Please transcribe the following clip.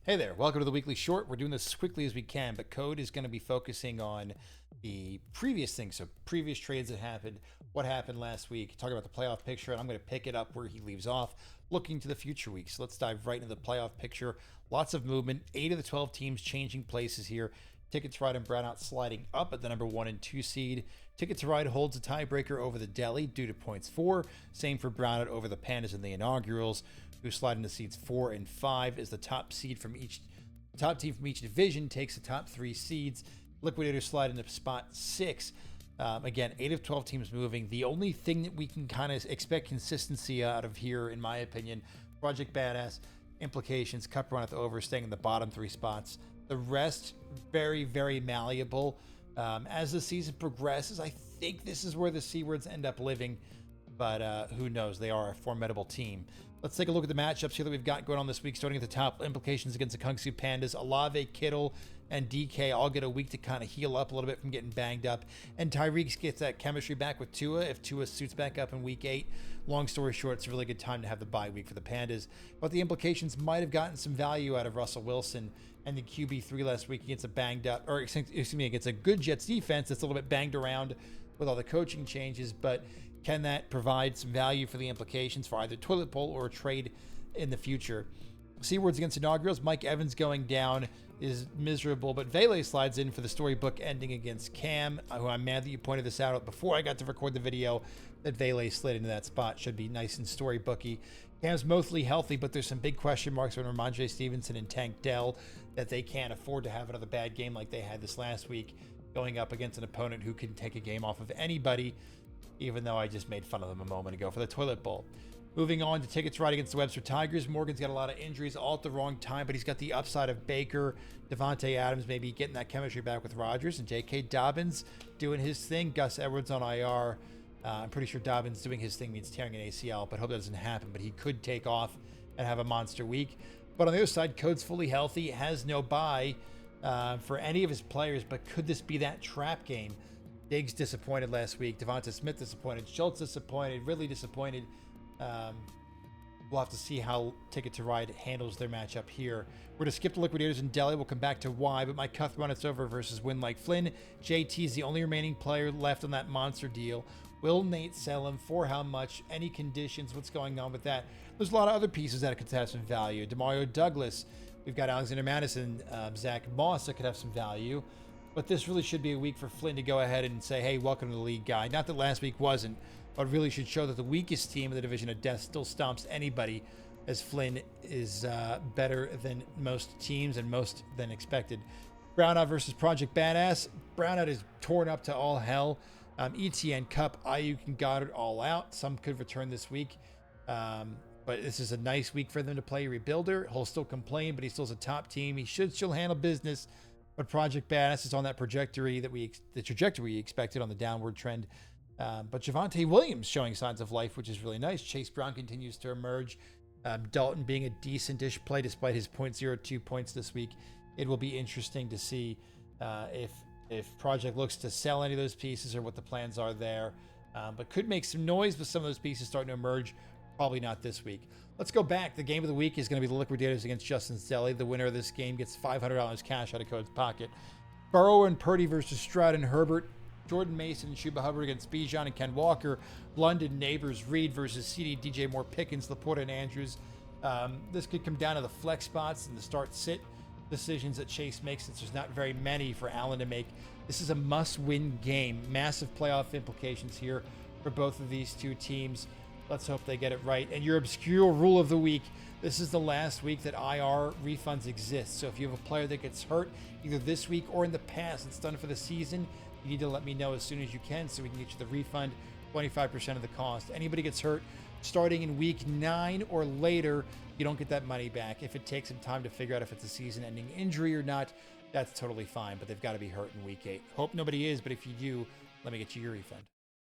Hey there, welcome to the weekly short. We're doing this as quickly as we can, but Code is going to be focusing on the previous things, so previous trades that happened, what happened last week, talking about the playoff picture, and I'm going to pick it up where he leaves off, looking to the future weeks. So let's dive right into the playoff picture. Lots of movement, 8 of the 12 teams changing places here. Ticket to Ride and Brownout sliding up at the number 1 and 2 seed. Ticket to Ride holds a tiebreaker over the Deli due to points 4. Same for Brownout over the Pandas and the Inaugurals, who slide into seeds 4 and 5 as the top seed from each top team from each division takes the top 3 seeds. Liquidators slide into spot 6. Again, 8 of 12 teams moving. The only thing that we can kind of expect consistency out of here, in my opinion, Project Badass, Implications, Cup Run at the over, staying in the bottom 3 spots. The rest, very, very malleable. As the season progresses, I think this is where the C-words end up living, but who knows? They are a formidable team. Let's take a look at the matchups here that we've got going on this week. Starting at the top, Implications against the Kung Fu Pandas. Olave, Kittle, and DK all get a week to kind of heal up a little bit from getting banged up. And Tyreek gets that chemistry back with Tua if Tua suits back up in week 8. Long story short, it's a really good time to have the bye week for the Pandas. But the Implications might have gotten some value out of Russell Wilson and the QB3 last week against a banged up, or excuse me, against a good Jets defense that's a little bit banged around with all the coaching changes. But can that provide some value for the Implications for either toilet bowl or a trade in the future? C-words against Inaugurals. Mike Evans going down is miserable, but Vele slides in for the storybook ending against Cam, who I'm mad that you pointed this out before I got to record the video, that Vele slid into that spot. Should be nice and storybooky. Cam's mostly healthy, but there's some big question marks on Ramondre Stevenson and Tank Dell that they can't afford to have another bad game like they had this last week, going up against an opponent who can take a game off of anybody, even though I just made fun of them a moment ago for the toilet bowl. Moving on to Tickets Ride against the Webster Tigers. Morgan's got a lot of injuries all at the wrong time, but he's got the upside of Baker, Devontae Adams maybe getting that chemistry back with Rodgers, and J.K. Dobbins doing his thing. Gus Edwards on IR. I'm pretty sure Dobbins doing his thing means tearing an ACL, but hope that doesn't happen. But he could take off and have a monster week. But on the other side, Code's fully healthy, has no bye for any of his players, but could this be that trap game? Diggs disappointed last week. Devonta Smith disappointed. Schultz disappointed. Ridley disappointed. We'll have to see how Ticket to Ride handles their matchup here. We're to skip the Liquidators and Deli. We'll come back to why, but my Cuth run it's over versus Win Like Flynn. JT is the only remaining player left on that monster deal. Will Nate sell him? For how much? Any conditions? What's going on with that? There's a lot of other pieces that could have some value. Demario Douglas. We've got Alexander Madison, Zach Moss that could have some value. But this really should be a week for Flynn to go ahead and say, hey, welcome to the league, guy. Not that last week wasn't, but really should show that the weakest team in the Division of Death still stomps anybody, as Flynn is better than most teams and most than expected. Brownout versus Project Badass. Brownout is torn up to all hell. ETN Cup, Ayuk and Goddard all out. Some could return this week. But this is a nice week for them to play Rebuilder. He'll still complain, but he still has a top team. He should still handle business. But Project Badass is on that trajectory that the trajectory we expected on the downward trend. But Javonte Williams showing signs of life, which is really nice. Chase Brown continues to emerge. Dalton being a decent-ish play despite his .02 points this week. It will be interesting to see if Project looks to sell any of those pieces or what the plans are there. But could make some noise with some of those pieces starting to emerge. Probably not this week. Let's go back. The game of the week is going to be the Liquidators against Justin's Deli. The winner of this game gets $500 cash out of Code's pocket. Burrow and Purdy versus Stroud and Herbert. Jordan Mason and Chuba Hubbard against Bijan and Ken Walker. London Neighbors Reed versus CD DJ Moore Pickens, Laporta and Andrews. This could come down to the flex spots and the start-sit decisions that Chase makes, since there's not very many for Allen to make. This is a must-win game. Massive playoff implications here for both of these two teams. Let's hope they get it right. And your obscure rule of the week. This is the last week that IR refunds exist. So if you have a player that gets hurt either this week or in the past, it's done for the season, you need to let me know as soon as you can so we can get you the refund, 25% of the cost. Anybody gets hurt starting in week 9 or later, you don't get that money back. If it takes some time to figure out if it's a season-ending injury or not, that's totally fine. But they've got to be hurt in week 8. Hope nobody is, but if you do, let me get you your refund.